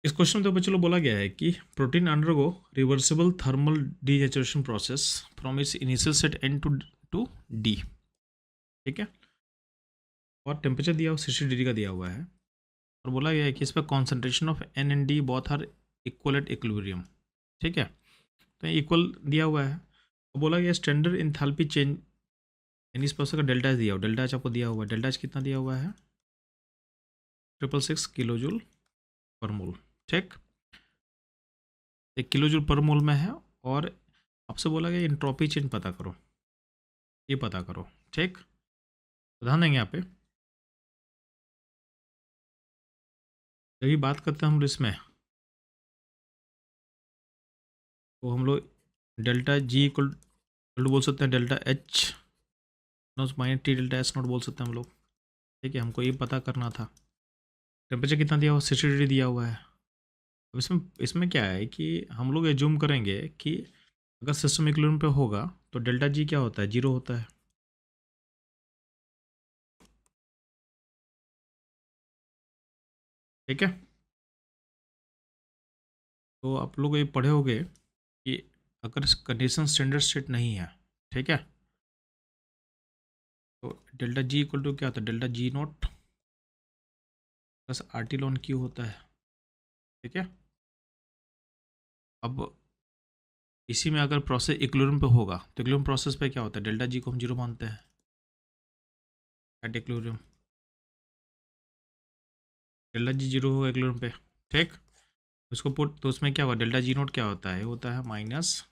इस क्वेश्चन में तो चलो बोला गया है कि protein undergo reversible thermal denaturation process from its initial set N to D, ठीक है, और टेम्परेचर दिया हुआ 60 डिग्री का दिया हुआ है, और बोला गया है कि इस पर concentration of N and D both are equal at equilibrium, ठीक है। तो इक्वल दिया हुआ है, तो बोला गया स्टैंडर्ड इंथैल्पी चेंज इन इस प्रोसेस का डेल्टा एच दिया हुआ, डेल्टा एच आपको दिया हुआ है, डेल्टा एच कितना दिया हुआ है 666 किलो जूल पर मोल, ठीक, 1 किलो जूल पर मोल में है, और आपसे बोला गया इंट्रोपी चेंज पता करो, ये पता करो, ठीक। तो ध्यान देंगे यहाँ पे जब ये बात करते हैं हम लोग इसमें, तो हम लोग डेल्टा जी इक्वल बोल सकते हैं delta H minus T delta S not बोल सकते हैं हम लोग, ठीक है। हमको ये पता करना था टेम्परेचर कितना दिया हुआ 60 डिग्री दिया हुआ है। अब इसमें इसमें क्या है कि हम लोग एज्यूम करेंगे कि अगर सिस्टम इक्विलिब्रियम पे होगा तो डेल्टा जी क्या होता है, जीरो होता है, ठीक है। तो आप लोग ये पढ़े होंगे कि अगर कंडीशन स्टैंडर्ड स्टेट नहीं है, ठीक है, तो डेल्टा जी इक्वल टू क्या होता है, delta ji not plus R T lawn Q होता है, ठीक है। अब इसी में अगर प्रोसेस इक्विलिब्रियम पे होगा तो इक्विलिब्रियम प्रोसेस पे क्या होता है, डेल्टा जी को हम जीरो मानते हैं at equilibrium, delta G zero होगा इक्विलिब्रियम पे, ठीक। उसको पुट तो उसमें क्या होगा, डेल्टा जी नोट क्या होता है, होता है माइनस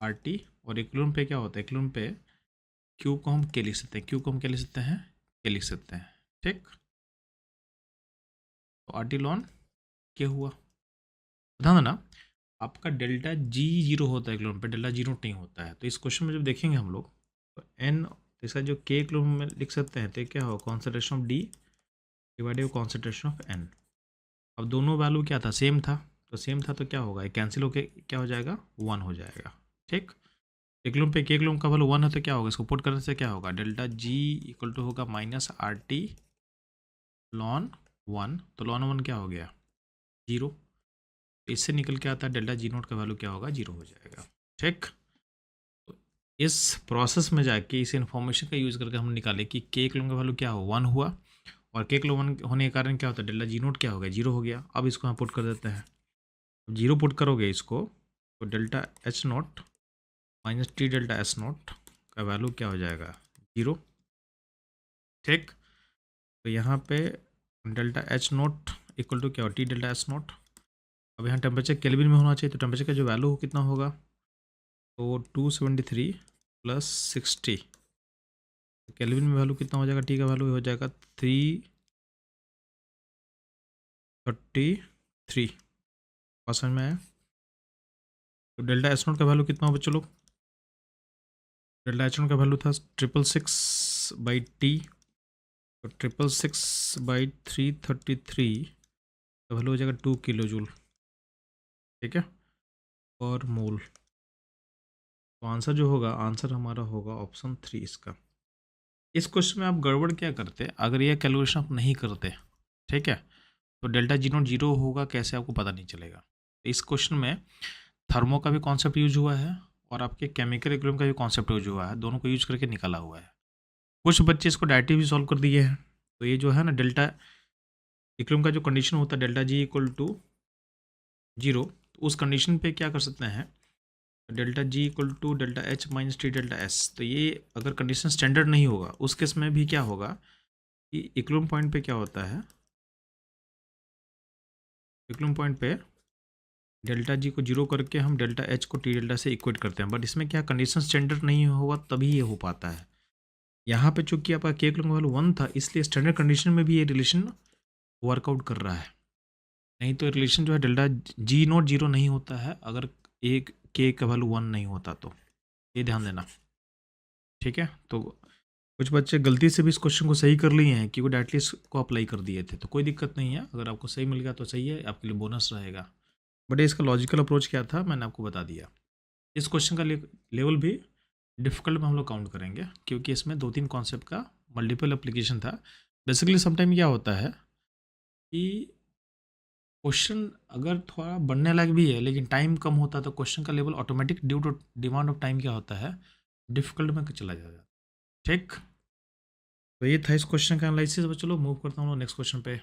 आर टी, और इक्विलिब्रियम पे क्या होता है, इक्विलिब्रियम पे क्यू को हम के लिख सकते हैं, क्यू को हम क्या लिख सकते हैं, के लिख सकते हैं, ठीक। तो आर टी लॉन क्या हुआ, ध्यान देना आपका डेल्टा जी जीरो होता है इक्विलिब्रियम पे, डेल्टा जी नोट नहीं होता है। तो इस क्वेश्चन में जब देखेंगे हम लोग तो एन, तो इसका जो के इक्विलिब्रियम में लिख सकते हैं, तो क्या होगा concentration of D divided concentration of N. अब दोनों वैल्यू क्या था, सेम था, तो सेम था तो क्या होगा, कैंसिल होके क्या हो जाएगा, वन हो जाएगा, ठीक। इक्विलिब्रियम पे के इक्विलिब्रियम का वैल्यू वन है तो क्या होगा, इसको पुट करने से क्या होगा, डेल्टा जी इक्वल टू होगा minus R T lawn one, तो लॉन वन क्या हो गया जीरो, इससे निकल के आता है डेल्टा जी नोट का वैल्यू क्या होगा, जीरो हो जाएगा, ठीक। तो इस प्रोसेस में जाके इस इन्फॉर्मेशन का यूज़ करके हम निकाले कि के इक्विलिब्रियम का वैल्यू क्या हो, वन हुआ, और के इक्विलिब्रियम वन होने के कारण क्या होता है, डेल्टा जी नोट क्या हो गया, जीरो हो गया। अब इसको हम पुट कर देते हैं, जीरो पुट करोगे इसको तो delta H naught minus T delta S naught का वैल्यू क्या हो जाएगा, जीरो, ठीक। तो यहाँ पे delta H naught equal to क्या हो, टी डेल्टा एस नोट। अब यहाँ टेम्परेचर केल्विन में होना चाहिए, तो टेम्परेचर का जो वैल्यू हो कितना होगा, तो 273 प्लस 60, केल्विन में वैल्यू कितना हो जाएगा, टी का वैल्यू हो जाएगा 333, समझ में आया। तो डेल्टा एच नोट का वैल्यू कितना होगा चलो, डेल्टा एच नोट का वैल्यू था 666 बाई टी, तो 666 बाई 333 का वैल्यू हो जाएगा 2 किलो जूल, ठीक है, और मोल। तो आंसर जो होगा, आंसर हमारा होगा ऑप्शन 3 इसका। इस क्वेश्चन में आप गड़बड़ क्या करते, अगर ये कैलकुलेशन आप नहीं करते, ठीक है, तो डेल्टा जी नोट जीरो होगा कैसे आपको पता नहीं चलेगा। इस क्वेश्चन में थर्मो का भी कॉन्सेप्ट यूज हुआ है और आपके केमिकल इक्विलिब्रियम का भी कॉन्सेप्ट यूज हुआ है, दोनों को यूज करके निकाला हुआ है। कुछ बच्चे इसको डायरेक्टली भी सॉल्व कर दिए हैं। तो ये जो है ना डेल्टा इक्विलिब्रियम का जो कंडीशन होता है delta G equal to zero, तो उस कंडीशन पे क्या कर सकते हैं, delta G equal to delta H minus T delta S. तो ये अगर कंडीशन स्टैंडर्ड नहीं होगा उस केस में भी क्या होगा कि इक्विलिब्रियम पॉइंट पे क्या होता है, इक्विलिब्रियम पॉइंट पे डेल्टा जी को जीरो करके हम डेल्टा एच को टी डेल्टा से इक्वेट करते हैं, बट इसमें क्या कंडीशन स्टैंडर्ड नहीं होगा तभी ये हो पाता है। यहाँ पे चूंकि आपका के इक्विलिब्रियम वैल्यू वन था इसलिए स्टैंडर्ड कंडीशन में भी ये रिलेशन वर्कआउट कर रहा है, नहीं तो रिलेशन जो है डेल्टा जी नॉट जीरो नहीं होता है अगर एक के का वैल्यू वन नहीं होता, तो ये ध्यान देना, ठीक है। तो कुछ बच्चे गलती से भी इस क्वेश्चन को सही कर लिए हैं कि वो डायरेक्टली इसको अप्लाई कर दिए थे, तो कोई दिक्कत नहीं है, अगर आपको सही मिल गया तो सही है, आपके लिए बोनस रहेगा। बट इसका लॉजिकल अप्रोच क्या था मैंने आपको बता दिया। इस क्वेश्चन का लेवल भी डिफ़िकल्ट में हम लोग काउंट करेंगे क्योंकि इसमें 2-3 कॉन्सेप्ट का मल्टीपल एप्लीकेशन था। बेसिकली समटाइम क्या होता है कि क्वेश्चन अगर थोड़ा बनने लायक भी है लेकिन टाइम कम होता है तो क्वेश्चन का level automatic due to demand of time क्या होता है, डिफिकल्ट में चला जाता है। ठीक, तो ये था इस क्वेश्चन का एनालिसिस। चलो मूव करता हूँ नेक्स्ट क्वेश्चन पे।